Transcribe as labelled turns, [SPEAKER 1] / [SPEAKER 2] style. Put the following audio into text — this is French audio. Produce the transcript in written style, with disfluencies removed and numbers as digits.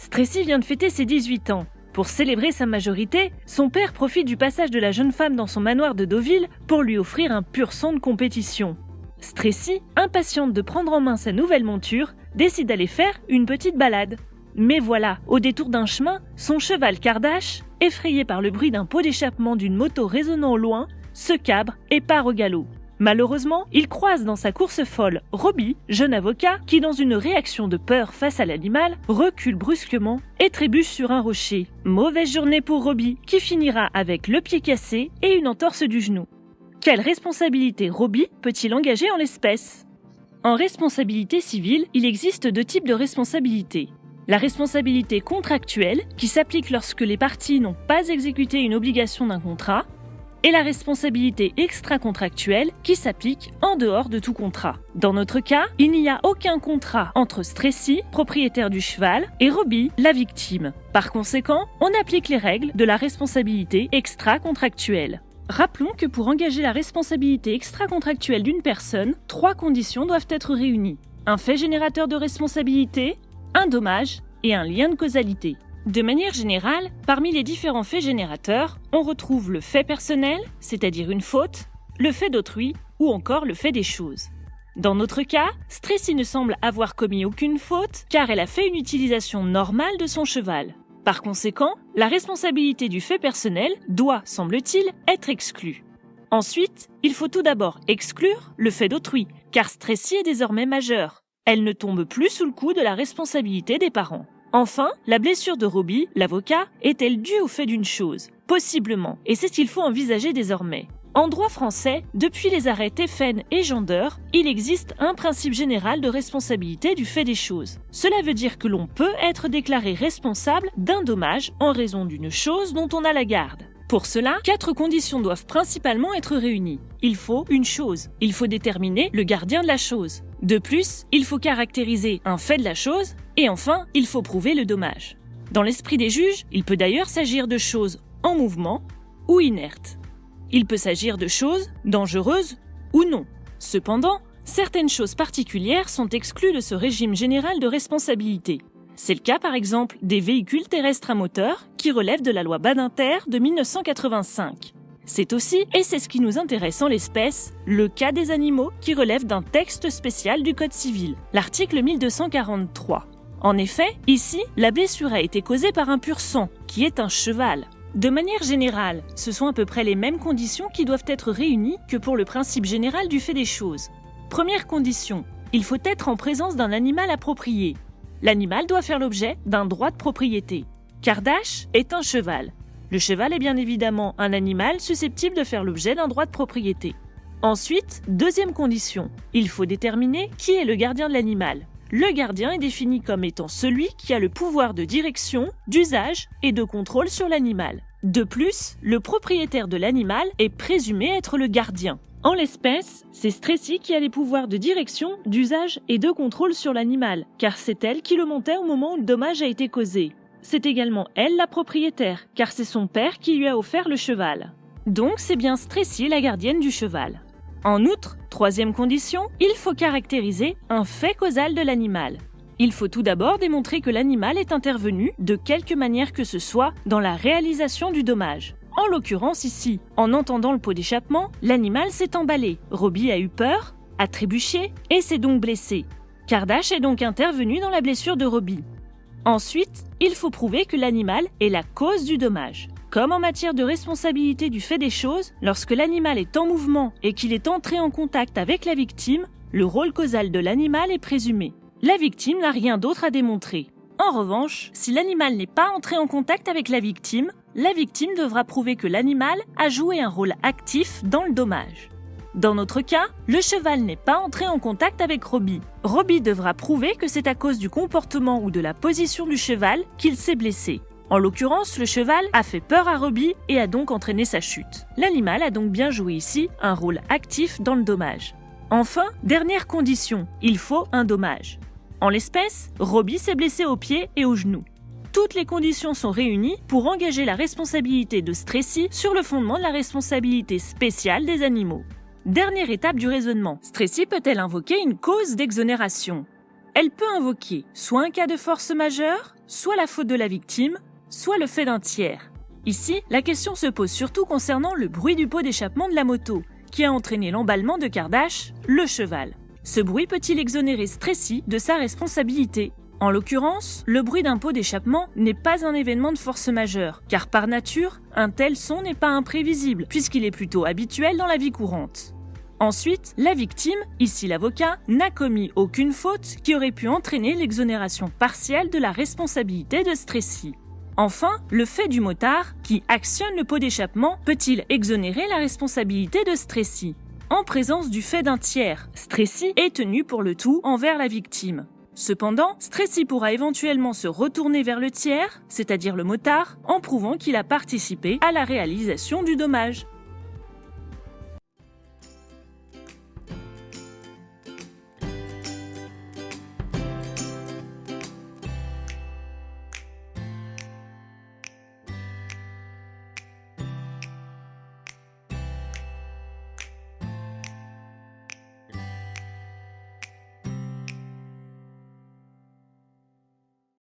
[SPEAKER 1] Stressy vient de fêter ses 18 ans. Pour célébrer sa majorité, son père profite du passage de la jeune femme dans son manoir de Deauville pour lui offrir un pur sang de compétition. Stressy, impatiente de prendre en main sa nouvelle monture, décide d'aller faire une petite balade. Mais voilà, au détour d'un chemin, son cheval Cardache, effrayé par le bruit d'un pot d'échappement d'une moto résonnant au loin, se cabre et part au galop. Malheureusement, il croise dans sa course folle Robbie, jeune avocat, qui dans une réaction de peur face à l'animal, recule brusquement et trébuche sur un rocher. Mauvaise journée pour Robbie, qui finira avec le pied cassé et une entorse du genou. Quelle responsabilité Robbie peut-il engager en l'espèce ? En responsabilité civile, il existe 2 types de responsabilités. La responsabilité contractuelle, qui s'applique lorsque les parties n'ont pas exécuté une obligation d'un contrat, et la responsabilité extra-contractuelle qui s'applique en dehors de tout contrat. Dans notre cas, il n'y a aucun contrat entre Stressy, propriétaire du cheval, et Robbie, la victime. Par conséquent, on applique les règles de la responsabilité extra-contractuelle. Rappelons que pour engager la responsabilité extra-contractuelle d'une personne, 3 conditions doivent être réunies. Un fait générateur de responsabilité, un dommage et un lien de causalité. De manière générale, parmi les différents faits générateurs, on retrouve le fait personnel, c'est-à-dire une faute, le fait d'autrui ou encore le fait des choses. Dans notre cas, Stressy ne semble avoir commis aucune faute car elle a fait une utilisation normale de son cheval. Par conséquent, la responsabilité du fait personnel doit, semble-t-il, être exclue. Ensuite, il faut tout d'abord exclure le fait d'autrui, car Stressy est désormais majeure. Elle ne tombe plus sous le coup de la responsabilité des parents. Enfin, la blessure de Robbie, l'avocat, est-elle due au fait d'une chose ? Possiblement, et c'est ce qu'il faut envisager désormais. En droit français, depuis les arrêts Teffen et Gendeur, il existe un principe général de responsabilité du fait des choses. Cela veut dire que l'on peut être déclaré responsable d'un dommage en raison d'une chose dont on a la garde. Pour cela, 4 conditions doivent principalement être réunies. Il faut une chose. Il faut déterminer le gardien de la chose. De plus, il faut caractériser un fait de la chose. Et enfin, il faut prouver le dommage. Dans l'esprit des juges, il peut d'ailleurs s'agir de choses en mouvement ou inertes. Il peut s'agir de choses dangereuses ou non. Cependant, certaines choses particulières sont exclues de ce régime général de responsabilité. C'est le cas par exemple des véhicules terrestres à moteur qui relèvent de la loi Badinter de 1985. C'est aussi, et c'est ce qui nous intéresse en l'espèce, le cas des animaux qui relèvent d'un texte spécial du Code civil, l'article 1243. En effet, ici, la blessure a été causée par un pur sang, qui est un cheval. De manière générale, ce sont à peu près les mêmes conditions qui doivent être réunies que pour le principe général du fait des choses. Première condition, il faut être en présence d'un animal approprié. L'animal doit faire l'objet d'un droit de propriété. Cardache est un cheval. Le cheval est bien évidemment un animal susceptible de faire l'objet d'un droit de propriété. Ensuite, deuxième condition, il faut déterminer qui est le gardien de l'animal. Le gardien est défini comme étant celui qui a le pouvoir de direction, d'usage et de contrôle sur l'animal. De plus, le propriétaire de l'animal est présumé être le gardien. En l'espèce, c'est Stressy qui a les pouvoirs de direction, d'usage et de contrôle sur l'animal, car c'est elle qui le montait au moment où le dommage a été causé. C'est également elle la propriétaire, car c'est son père qui lui a offert le cheval. Donc c'est bien Stressy la gardienne du cheval. En outre, troisième condition, il faut caractériser un fait causal de l'animal. Il faut tout d'abord démontrer que l'animal est intervenu, de quelque manière que ce soit, dans la réalisation du dommage. En l'occurrence ici, en entendant le pot d'échappement, l'animal s'est emballé. Robbie a eu peur, a trébuché et s'est donc blessé. Cardache est donc intervenu dans la blessure de Robbie. Ensuite, il faut prouver que l'animal est la cause du dommage. Comme en matière de responsabilité du fait des choses, lorsque l'animal est en mouvement et qu'il est entré en contact avec la victime, le rôle causal de l'animal est présumé. La victime n'a rien d'autre à démontrer. En revanche, si l'animal n'est pas entré en contact avec la victime devra prouver que l'animal a joué un rôle actif dans le dommage. Dans notre cas, le cheval n'est pas entré en contact avec Robbie. Robbie devra prouver que c'est à cause du comportement ou de la position du cheval qu'il s'est blessé. En l'occurrence, le cheval a fait peur à Robbie et a donc entraîné sa chute. L'animal a donc bien joué ici un rôle actif dans le dommage. Enfin, dernière condition, il faut un dommage. En l'espèce, Robbie s'est blessé au pied et au genou. Toutes les conditions sont réunies pour engager la responsabilité de Stressy sur le fondement de la responsabilité spéciale des animaux. Dernière étape du raisonnement, Stressy peut-elle invoquer une cause d'exonération ? Elle peut invoquer soit un cas de force majeure, soit la faute de la victime, soit le fait d'un tiers. Ici, la question se pose surtout concernant le bruit du pot d'échappement de la moto, qui a entraîné l'emballement de Kardashian, le cheval. Ce bruit peut-il exonérer Stressy de sa responsabilité ? En l'occurrence, le bruit d'un pot d'échappement n'est pas un événement de force majeure, car par nature, un tel son n'est pas imprévisible, puisqu'il est plutôt habituel dans la vie courante. Ensuite, la victime, ici l'avocat, n'a commis aucune faute qui aurait pu entraîner l'exonération partielle de la responsabilité de Stressy. Enfin, le fait du motard, qui actionne le pot d'échappement, peut-il exonérer la responsabilité de Stressy ? En présence du fait d'un tiers, Stressy est tenu pour le tout envers la victime. Cependant, Stressy pourra éventuellement se retourner vers le tiers, c'est-à-dire le motard, en prouvant qu'il a participé à la réalisation du dommage.